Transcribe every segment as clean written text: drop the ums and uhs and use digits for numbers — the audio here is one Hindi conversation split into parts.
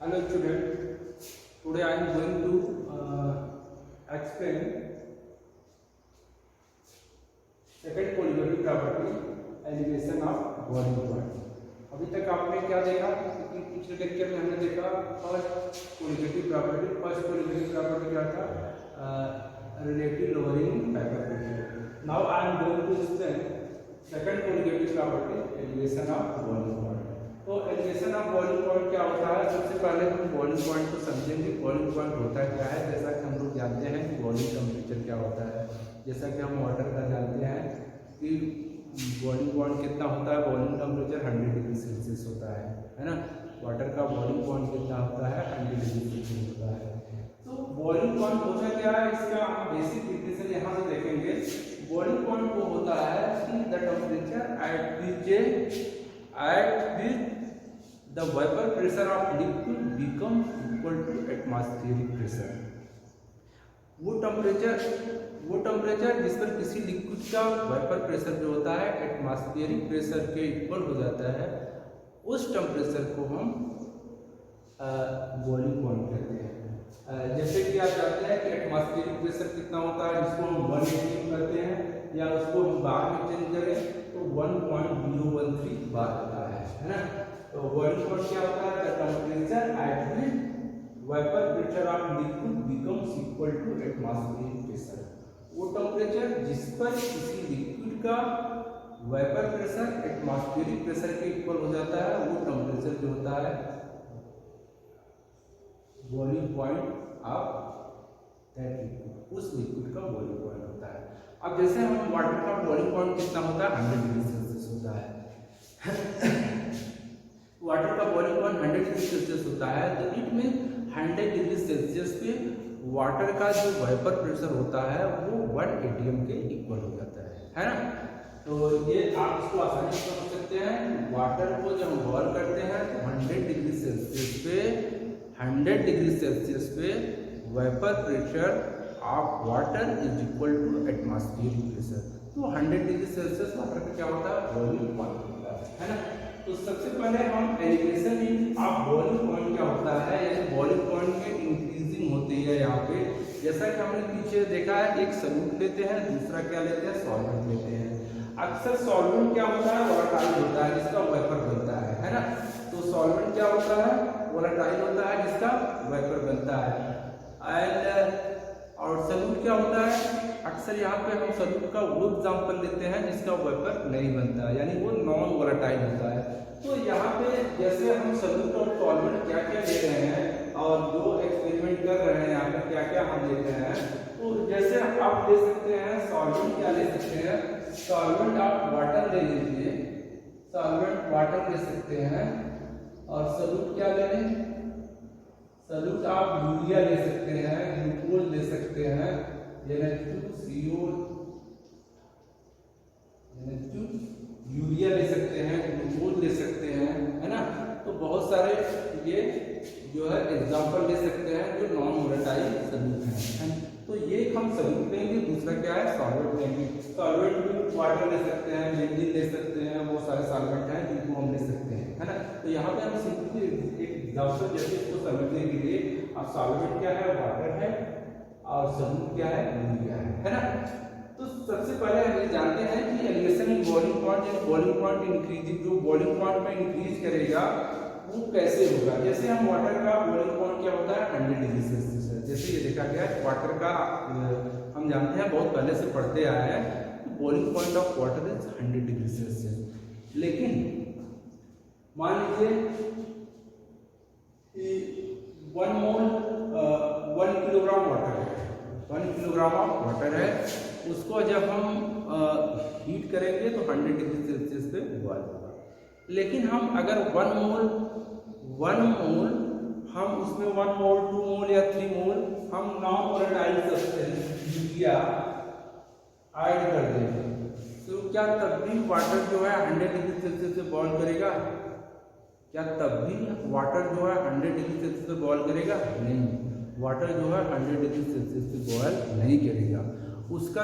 Hello student, today I am going to explain second polygonal property elevation of boiling point. अभी तक आपने क्या देखा कि पिछले लेक्चर में हमने देखा first polygonal property. First polygonal property क्या था? Relative lowering vapour pressure. Now I am going to explain second polygonal property elevation of boiling point. तो एलिवेशन ऑफ बॉइलिंग पॉइंट क्या होता है? सबसे पहले हम बॉइलिंग पॉइंट को समझेंगे। बॉइलिंग पॉइंट होता क्या है? जैसा कि हम लोग जानते हैं कि बॉइलिंग टेम्परेचर क्या होता है, जैसा कि हम वाटर का जानते हैं कि बॉइलिंग पॉइंट कितना होता है। बॉइलिंग टेम्परेचर 100 डिग्री सेल्सियस होता है ना। वाटर का बॉइलिंग पॉइंट कितना होता है? 100 डिग्री सेल्सियस होता है। तो बॉइलिंग पॉइंट होता क्या है, इसका हम बेसिक डिफिनेशन यहाँ से देखेंगे। बॉइलिंग पॉइंट वो होता है कि the temperature at which the vapor pressure of liquid becomes equal to atmospheric pressure। वो टेम्परेचर जिस पर किसी लिक्विड का वेपर प्रेशर जो होता है एटमॉस्फेरिक प्रेशर के इक्वल हो जाता है, उस टेम्परेचर को हम बॉइलिंग पॉइंट कहते हैं। जैसे कि आप जानते हैं कि एटमॉस्फेरिक प्रेशर कितना होता है, जिसको हम 1 करते हैं या उसको हम बार में चेंज करें तो 1.013 बार होता है ना। तो बॉइलिंग पॉइंट क्या होता है? The temperature at which vapour pressure of liquid becomes equal to atmospheric pressure. वो टेम्परेचर जिस पर किसी लिक्विड का वेपर प्रेशर एटमॉस्फेरिक प्रेशर के इक्वल हो जाता है, वो टेम्परेचर जो होता है boiling point of that liquid, उस लिक्विड का बॉइलिंग पॉइंट होता है। अब जैसे हम वाटर का बॉइलिंग पॉइंट कितना होता है? 100 डिग्री सेल्सियस होता है। वाटर का बॉइलिंग पॉइंट 100 डिग्री सेल्सियस होता है, तो इट मीन 100 डिग्री सेल्सियस पे वाटर का जो वेपर प्रेशर होता है वो 1 atm के इक्वल हो जाता है ना। तो ये आप इसको आसानी से समझ सकते हैं। वाटर को जब हम बॉयल करते हैं तो 100 डिग्री सेल्सियस पे vapour pressure of water is equal to atmospheric pressure. तो 100 डिग्री सेल्सियस वाटर का क्या होता है? बॉइलिंग पॉइंट होता है ना। तो सबसे पहले हम एलिवेशन ऑफ बॉइलिंग पॉइंट क्या होता है, यानी बॉइलिंग पॉइंट में इंक्रीजिंग होती है यहाँ पे। जैसा कि हमने पीछे देखा है, एक सॉल्यूट लेते हैं, दूसरा क्या लेते हैं? सॉल्वेंट लेते हैं। अक्सर सॉल्वेंट क्या होता है? वोलेटाइल होता है, जिसका वेपर बनता है ना। तो सॉल्वेंट क्या होता है? वोलेटाइल होता है, जिसका वेपर बनता है। और सॉल्यूट क्या होता है? अक्सर यहाँ पे हम सॉल्यूट का वो एग्जाम्पल लेते हैं जिसका वेपर नहीं बनता है, यानी वो नॉन वोलेटाइल होता है। तो यहाँ पे जैसे हम सॉल्यूट और सॉल्वेंट क्या क्या ले रहे हैं और जो एक्सपेरिमेंट कर रहे हैं यहाँ पे क्या क्या हम लेते हैं, तो जैसे आप ले सकते हैं सॉल्वेंट, क्या ले सकते हैं? सॉल्वेंट आप वाटर ले लीजिए, सॉल्वेंट वाटर ले सकते हैं। और सॉल्यूट क्या ले लें? सॉल्यूट आप यूरिया ले सकते हैं, ग्लूकोज ले सकते हैं, यूरिया ले सकते हैं, ग्लूकोज ले सकते हैं, है ना। तो बहुत सारे ये जो है एग्जाम्पल ले सकते हैं जो नॉन वोलेटाइल सॉल्यूट हैं। तो ये हम सॉल्यूट लेंगे, दूसरा क्या है? सॉल्वेंट लेंगे। सॉल्वेंट भी वाटर ले सकते हैं, बेंजीन ले सकते हैं, वो सारे सॉल्वेंट हैं जिनको हम ले सकते हैं, है ना। तो यहाँ पे हम सिंपली एक एग्जाम्पल जैसे इसको समझने के लिए, अब सॉल्वेंट क्या है? वाटर है, और सॉल्यूट क्या है? यूरिया है ना। तो सबसे पहले हम ये जानते हैं कि एलिवेशन इन बॉइलिंग पॉइंट, यानी बॉइलिंग पॉइंट इंक्रीजिंग, जो बॉइलिंग पॉइंट में इंक्रीज करेगा वो कैसे होगा। जैसे हम वाटर का बॉइलिंग पॉइंट क्या होता है? 100 डिग्री सेल्सियस है। जैसे ये देखा गया है वाटर का, हम जानते हैं बहुत पहले से पढ़ते आए हैं, boiling point of water is 100 degree Celsius. लेकिन मान लीजिए कि 1 किलोग्राम वाटर है, 1 किलोग्राम ऑफ वाटर है, उसको जब हम हीट करेंगे तो 100 डिग्री सेल्सियस पे बॉयल होगा। लेकिन हम अगर 1 मोल हम उसमें 1 मोल 2 मोल या 3 मोल हम non volatile substance urea add कर देंगे, तो क्या तब भी वाटर जो है 100 डिग्री सेल्सियस पे बॉयल करेगा? क्या तब भी वाटर जो है 100 डिग्री सेल्सियस पे बॉयल करेगा? नहीं, वाटर जो है 100 डिग्री सेल्सियस पे बॉयल नहीं करेगा। उसका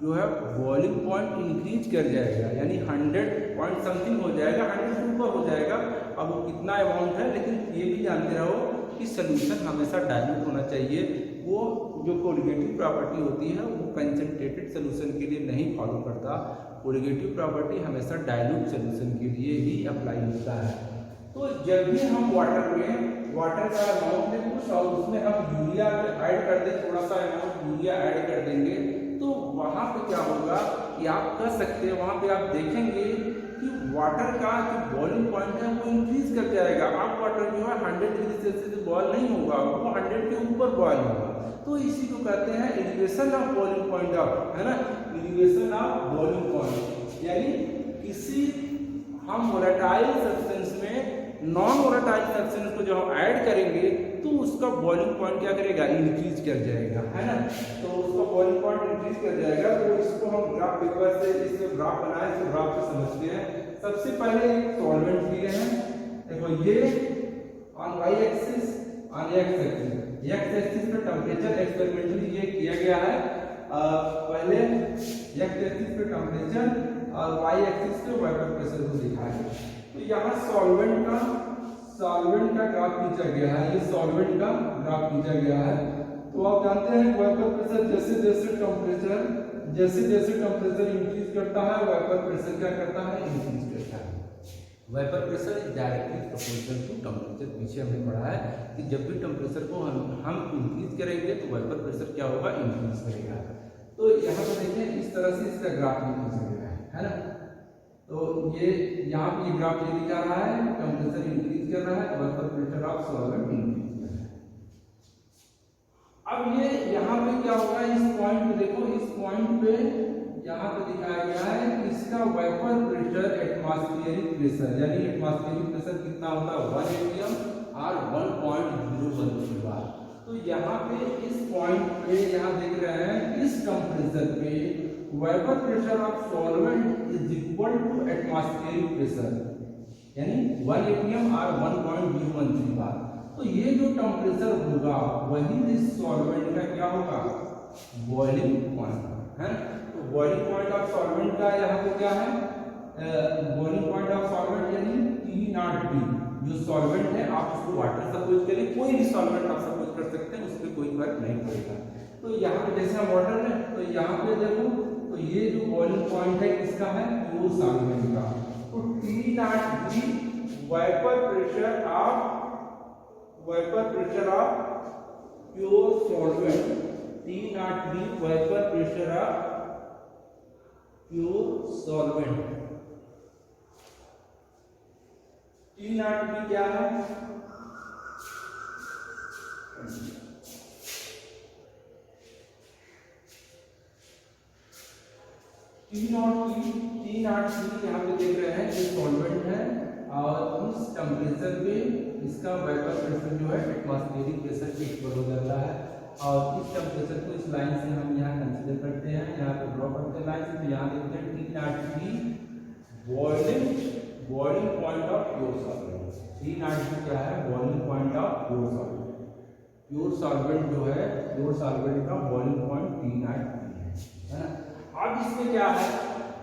जो है बॉइलिंग पॉइंट इंक्रीज कर जाएगा, यानी 100 पॉइंट समथिंग हो जाएगा, 100 से ऊपर हो जाएगा। अब वो कितना अमाउंट है, लेकिन ये भी जानते रहो कि सोल्यूशन हमेशा डाइल्यूट होना चाहिए। वो जो कोलिगेटिव प्रॉपर्टी होती है वो कंसंट्रेटेड सोल्यूशन के लिए नहीं फॉलो करता, कोलिगेटिव प्रॉपर्टी हमेशा डाइल्यूट सोल्यूशन के लिए ही अप्लाई होता है। तो जब भी हम वाटर में वाटर का अमाउंट में कुछ और उसमें हम यूरिया ऐड कर दें, थोड़ा सा अमाउंट यूरिया ऐड कर देंगे, तो वहाँ पे क्या होगा कि आप कर सकते हैं, वहाँ पे आप देखेंगे कि वाटर का जो बॉइलिंग पॉइंट है वो इंक्रीज कर जाएगा। आप वाटर जो है 100 डिग्री सेल्सियस बॉयल नहीं होगा, वो 100 के ऊपर बॉयल होगा। तो इसी को कहते हैं elevation of boiling point of, है ना, एलिवेशन ऑफ बॉइलिंग पॉइंट। यानी किसी हम वोलेटाइल सब्सटेंस में नॉन वोलेटाइल सब्सटेंस को जो हम ऐड करेंगे तो उसका बॉइलिंग पॉइंट क्या करेगा, इंक्रीज कर जाएगा, है ना। तो उसका बॉइलिंग पॉइंट इंक्रीज कर जाएगा। तो इसको हम ग्राफ पेपर से इससे ग्राफ बनाए, इसको ग्राफ से समझते हैं। सबसे पहले एक सॉल्वेंट लिए हैं, देखो ये on Y axis, on X axis पे टेम्परेचर एक्सपेरिमेंटली ये किया गया है। पहले एक्स एक्सिस पे टेम्परेचर और वाई एक्सिस पे वेपर प्रेशर को दिखाया गया। तो यहाँ सॉल्वेंट का ग्राफ खींचा गया है, ये सॉल्वेंट का ग्राफ खींचा गया है। तो आप जानते हैं वेपर प्रेशर जैसे जैसे टेम्परेचर इंक्रीज करता है, वेपर प्रेशर क्या करता है, इंक्रीज करता है। Vapour pressure is directly proportional to temperature. पीछे हमने पढ़ा है कि जब भी टेम्परेचर को हम इंक्रीज करेंगे तो वेपर प्रेशर क्या होगा, इंक्रीज करेगा। तो यहाँ पर देखिए इस तरह से इसका ग्राफ खींचा गया है ना। तो ये यहाँ पे ये ग्राफ ये दिखा रहा है, टेम्परेचर इंक्रीज कर रहा है, vapour pressure of solvent increase कर रहा है। अब ये यहाँ पे क्या होगा, इस पॉइंट पे देखो, इस पॉइंट पे यहाँ पे दिखाया गया है इसका वेपर प्रेशर एटमॉस्फेरिक प्रेशर, यानी एटमॉस्फेरिक प्रेशर कितना होता है, 1 atm और 1.013 बार। तो यहाँ पे इस पॉइंट पे यहाँ देख रहे हैं इस टेम्परेचर पे vapour pressure of solvent is equal to atmospheric pressure, यानी 1 atm और 1.013 बार। तो ये जो टेम्परेचर होगा वही इस सॉल्वेंट का क्या होगा, बॉइलिंग पॉइंट है। तो बॉइलिंग पॉइंट ऑफ सॉल्वेंट का यहाँ पे क्या है, बॉइलिंग पॉइंट ऑफ सॉल्वेंट यानी T0T। जो सॉल्वेंट है आप उसको वाटर सपोज करें, कोई भी सॉल्वेंट आप सपोज कर सकते हैं, उस पर कोई फर्क नहीं पड़ेगा। तो यहाँ पे जैसे हम वाटर है, तो यहाँ पे देखो तो ये जो बॉइलिंग पॉइंट है किसका है, प्योर सॉल्वेंट का। तो T0T vapour pressure of pure solvent, T0T vapour pressure of pure solvent. T0T क्या है, T0T यहाँ पे देख रहे हैं ये सॉल्वेंट है और इस टेम्परेचर पे इसका वेपर प्रेशर जो है एटमॉस्फेरिक प्रेशर के इक्वल हो जाता है। और इस टेम्परेचर को इस लाइन से हम यहाँ कंसीडर करते हैं, यहाँ पे ड्रॉ करते हैं लाइन से। तो यहाँ देखते हैं T0T boiling point of pure solvent. T0T क्या है, boiling point of pure solvent. Pure solvent जो है, प्योर सॉल्वेंट का बॉइलिंग पॉइंट T0T है ना। अब इसमें क्या है,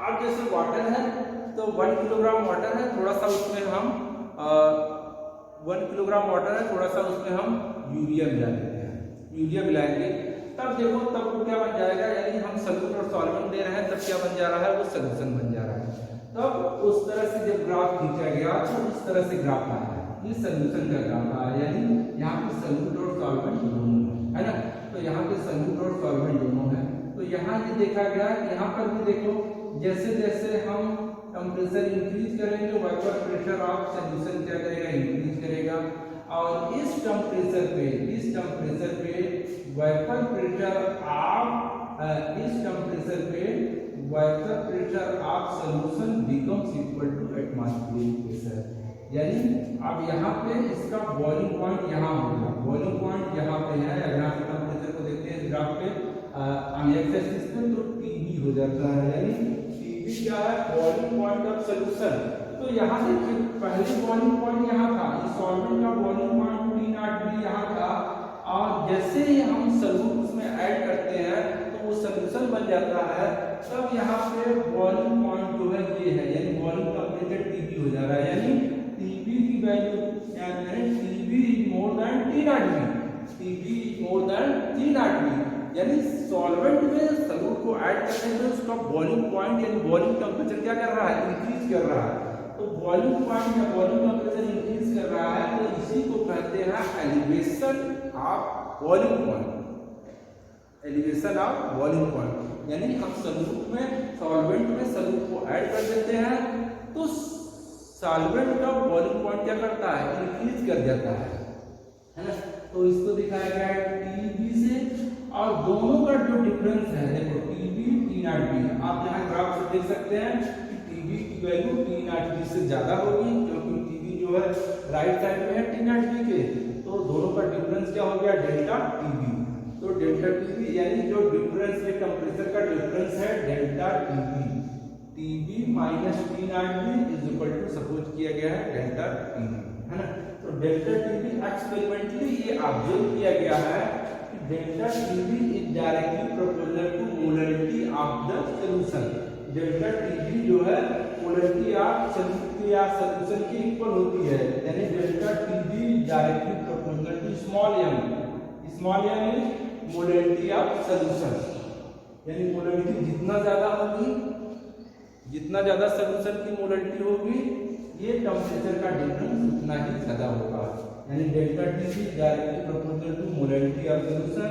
अब जैसे वाटर है तो 1 किलोग्राम वाटर है, थोड़ा सा उसमें हम 1 किलोग्राम वाटर है, थोड़ा सा उसमें हम यूरिया मिला देते हैं, यूरिया मिलाएंगे तब देखो तब वो क्या बन जाएगा, यानी हम सॉल्यूट और सॉल्वेंट दे रहे हैं तब क्या बन जा रहा है, वो सोल्यूशन बन जा रहा है। तब उस तरह से जब ग्राफ खींचा गया तो इस तरह से ग्राफ आया है, ये सोल्यूशन का ग्राफ आया, यानी यहाँ पे सॉल्यूट और सॉल्वेंट दोनों है ना। तो यहाँ पे सॉल्यूट और सॉल्वेंट दोनों है। तो यहाँ ये देखा गया, यहाँ पर भी देखो जैसे जैसे हम टेम्परेचर इंक्रीज करेंगे वेपर प्रेशर ऑफ सॉल्यूशन क्या करेगा, इंक्रीज करेगा। और इस टेम्परेचर पे vapour pressure of solution becomes equal to atmospheric pressure. यानी अब यहाँ पे इसका बॉइलिंग पॉइंट यहाँ होगा, बॉइलिंग पॉइंट यहाँ पे है। अगर आप टेम्परेचर को देखते हैं इस ग्राफ पे एक्स एक्सिस पे तो TB हो जाता है, यानी TB क्या है, बॉइलिंग पॉइंट ऑफ सॉल्यूशन। तो यहाँ देखिए पहले बॉइलिंग पॉइंट यहाँ था, इस सॉल्वेंट का बॉइलिंग पॉइंट T0T यहाँ था, और जैसे ही हम सॉल्यूट उसमें ऐड करते हैं तो वो सोल्यूशन बन जाता है, तब यहाँ पे बॉइलिंग पॉइंट जो है ये है, यानी बॉइलिंग टेम्परेचर TB हो जा रहा है, यानी TB की वैल्यू क्या करें, TB is more than 3 RB, TB is more than 3 RB, यानी सॉल्वेंट में सॉल्यूट को ऐड करने में उसका बॉइलिंग पॉइंट यानी बॉइलिंग टेम्परेचर क्या कर रहा है, इंक्रीज कर रहा है। तो बॉइलिंग पॉइंट या बॉइलिंग टेम्परेचर इंक्रीज कर रहा है, तो इसी को कहते हैं elevation of boiling point, elevation of boiling point. यानी हम सॉल्यूट में सॉल्वेंट में सॉल्यूट को ऐड कर देते हैं, तो सॉल्वेंट का बॉइलिंग पॉइंट क्या करता है, इंक्रीज कर जाता है ना। तो इसको दिखाया गया है TB से, और दोनों का जो डिफरेंस है, देखो TB 3 आरबी, आप यहाँ ग्राफ से देख सकते हैं कि TB की वैल्यू 3 आरबी से ज्यादा होगी, क्योंकि TB जो है राइट साइड में है 3 आरबी के, तो दोनों का डिफरेंस क्या हो गया, डेल्टा TB। तो डेल्टा TB यानी जो डिफरेंस है टेम्परेचर का डिफरेंस है delta TB, TB minus 3 RB is equal to suppose किया गया है डेल्टा TB, है ना। तो डेल्टा TB एक्सपेरिमेंटली ये ऑब्जर्व किया गया है कि delta TB is directly proportional to molarity of the solution. Delta TB जो है मोलरिटी ऑफ सॉल्यूट या सॉल्यूशन की इक्वल होती है, यानी delta TB directly proportional to small m is molarity of solution, यानी मोलरिटी जितना ज्यादा होगी, जितना ज्यादा सॉल्यूशन की मोलरिटी होगी, ये टेम्परेचर का डिफरेंस उतना ही ज्यादा होगा, यानी delta TB directly proportional to molarity of solution.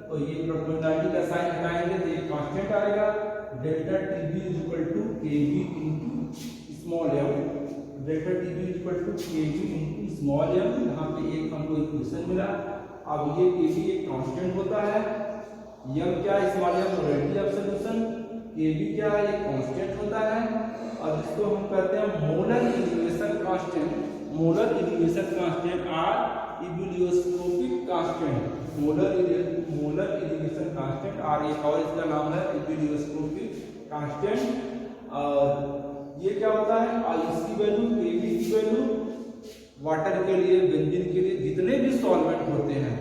तो ये प्रोपोर्शनलिटी का साइन हटाएंगे तो ये कांस्टेंट आएगा, delta TB is equal to Kb into small m, delta TB is equal to Kb into small m। यहाँ पे एक हमको इक्वेशन मिला, अब ये Kb एक कांस्टेंट होता है, m क्या है, small m molarity of solution, Kb क्या है, ये कांस्टेंट होता है, और इसको हम कहते हैं molar elevation constant, molar elevation constant और इबुलियोस्कोपिक कांस्टेंट, मोलर एलिवेशन कांस्टेंट, और एक और इसका नाम है इबुलियोस्कोपिक कांस्टेंट। और ये क्या होता है, और इसकी वैल्यू Kb की वैल्यू वाटर के लिए, बेंजीन के लिए, जितने भी सॉल्वेंट होते हैं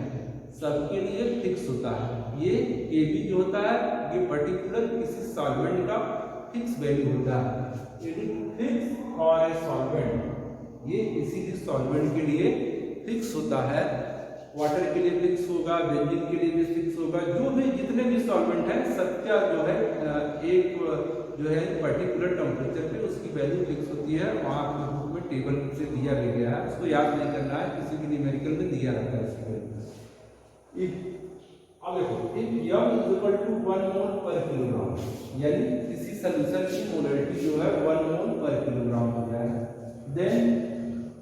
सबके लिए फिक्स होता है। ये Kb जो होता है ये पर्टिकुलर किसी सॉल्वेंट का फिक्स वैल्यू होता है, फिक्स और ए सॉल्वेंट, ये किसी भी सॉल्वेंट के लिए फिक्स होता है, वाटर के लिए फिक्स होगा, बेंजीन के लिए भी फिक्स होगा, जो भी जितने भी सॉल्वेंट हैं सबका जो है एक जो है पर्टिकुलर टेम्परेचर पे उसकी वैल्यू फिक्स होती है, वहाँ पे बुक में टेबल से दिया भी गया है, उसको याद नहीं करना है, किसी भी न्यूमेरिकल में दिया रहता है इसकी वैल्यू। अब देखो if m is equal to 1 mole per kilogram, यानी किसी सॉल्यूशन की मोलरिटी जो है 1 मोल पर किलोग्राम हो जाए, देन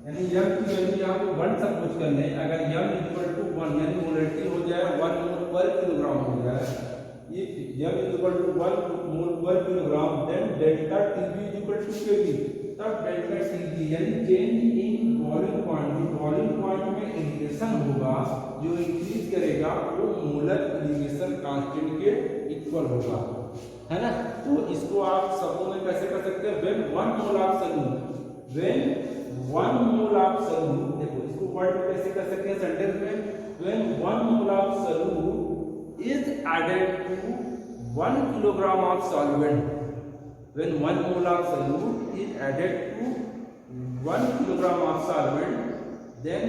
यानी m की वैल्यू यहाँ पे 1 सपोज कर लें, अगर m इज इक्वल टू 1 यानी मोलरिटी हो जाए 1 मोल पर किलोग्राम हो जाए, ये m is equal to 1 mole per kilogram, then delta TB is equal to Kb, तब डेल्टा TB यानी change in boiling point, boiling point में एलिवेशन होगा जो इंक्रीज करेगा वो मोलर एलिवेशन कांस्टेंट के इक्वल होगा, है ना। तो इसको आप शब्दों में कैसे कर सकते हैं, when 1 mole of solute, when 1 mole of solute, देखो इसको वर्ड में कैसे कर सकते हैं सेंटेंस में, when 1 mole of solute is added to 1 kilogram of solvent, when 1 mole of solute is added to 1 kilogram of solvent, then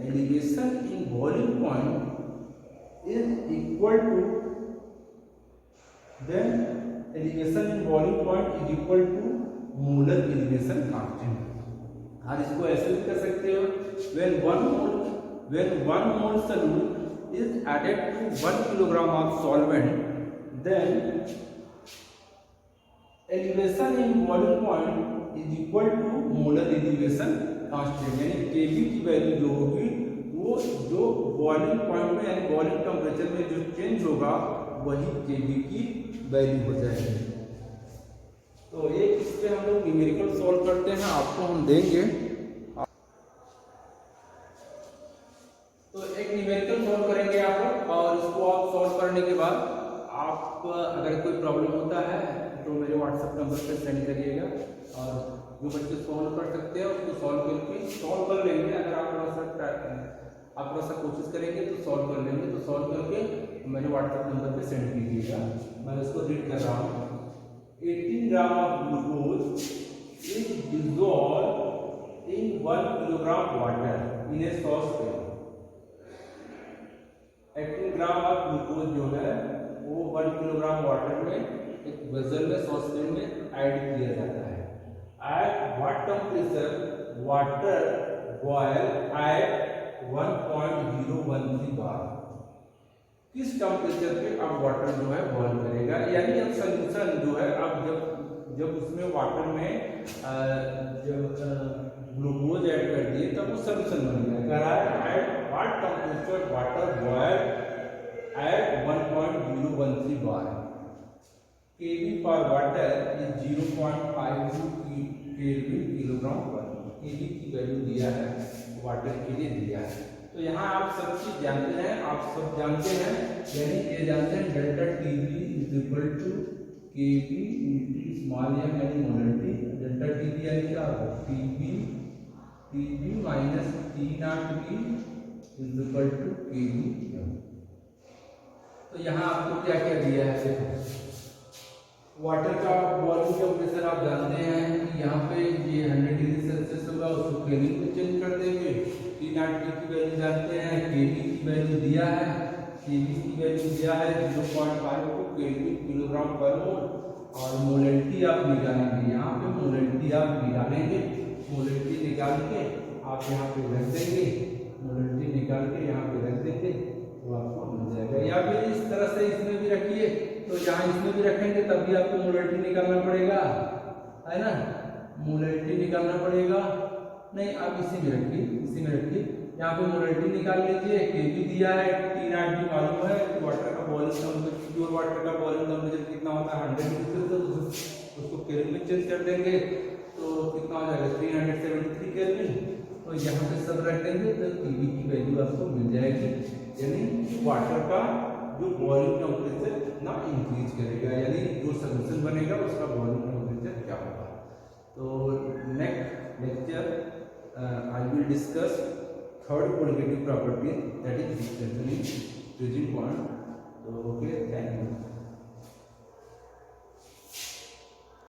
elevation in boiling point is equal to, then elevation in boiling point is equal to molar elevation constant। और इसको ऐसे भी कर सकते हो, when 1 mole solute is added to 1 kilogram of solvent, then elevation in boiling point is equal to molar elevation constant, यानी Kb की वैल्यू जो होगी वो जो बॉइलिंग पॉइंट में यानी बॉइलिंग टेम्परेचर में जो चेंज होगा वही Kb की वैल्यू हो जाएगी। तो एक इस पे हम लोग न्यूमेरिकल सॉल्व करते हैं, आपको हम देंगे। तो एक न्यूमेरिकल सॉल्व करेंगे आप, और इसको आप सॉल्व करने के बाद आप अगर कोई प्रॉब्लम होता है तो मेरे व्हाट्सएप नंबर पे सेंड करिएगा, और जो बच्चे सॉल्व कर सकते हैं उसको सॉल्व कर लेंगे। अगर आप थोड़ा सा कोशिश करेंगे तो सॉल्व कर लेंगे, तो सॉल्व करके मेरे व्हाट्सएप नंबर पे सेंड कीजिएगा। मैं उसको रीड कर रहा हूँ। 18 gram of glucose is dissolve in 1 kilogram water in A saucepan. 18 gram of glucose जो है वो 1 किलोग्राम वाटर में एक वेसल में सॉसपैन में ऐड किया जाता है। At what temperature water boil at 1.013 bar. किस टेम्परेचर पे अब वाटर जो है बॉयल करेगा, यानी अब सोल्यूशन जो है अब जब उसमें वाटर में जब ग्लूकोज ऐड कर दिए तब वो सोल्यूशन बन गया। At what temperature water boil at 1.013 bar. KV पर वाटर इज 0.52 केल्विन किलोग्राम पर। केवी की वैल्यू दिया है, वाटर के लिए दिया है। तो यहाँ आप सब चीज जानते हैं, आप सब जानते हैं, यानी ये जानते हैं delta TV is equal to KV into small M यानी मोलरिटी। डेल्टा टीवी यानी क्या होगा, TV minus T naught B is equal to KV M. तो यहाँ आपको क्या क्या दिया है, देखो वाटर का बॉइलिंग टेम्परेचर आप जानते हैं कि यहाँ पे ये 100 डिग्री सेल्सियस होगा, उसको केल्विन में चेंज कर देंगे। टी नॉट टी की वैल्यू जानते हैं, केवी की वैल्यू दिया है, केवी की वैल्यू दिया है 0.52 केल्विन किलोग्राम पर मोल। और मोलरिटी आप निकालेंगे, यहाँ पे मोलरिटी आप निकालेंगे, मोलरिटी निकाल के आप यहाँ पे रख देंगे, मोलरिटी निकाल के यहाँ पे रख देंगे तो आपको मिल जाएगा। या फिर इस तरह से इसमें भी रखिए, तो यहाँ इसमें भी रखेंगे तब भी आपको मोलरिटी निकालना पड़ेगा, है ना, मोलरिटी निकालना पड़ेगा। नहीं आप इसी में रखिए, इसी में रखिए, यहाँ पे मोलरिटी निकाल लीजिए। केवी दिया है, टी नॉट भी मालूम है कि वाटर का बॉइलिंग टेम्परेचर, प्योर वाटर का बॉइलिंग टेम्परेचर कितना होता है 100 डिग्री सेल्सियस, उसको केल्विन में चेंज कर देंगे तो कितना हो जाएगा 373 केल्विन। तो यहाँ पे सब रख देंगे तो केवी की वैल्यू आपको मिल जाएगी, यानी वाटर का जो बॉइलिंग टेम्परेचर कितना इंक्रीज करेगा, यानी जो सोल्यूशन बनेगा उसका बॉइलिंग टेम्परेचर क्या होगा। तो next lecture I will discuss third qualitative property, that is distribution in freezing point. So okay, thank you.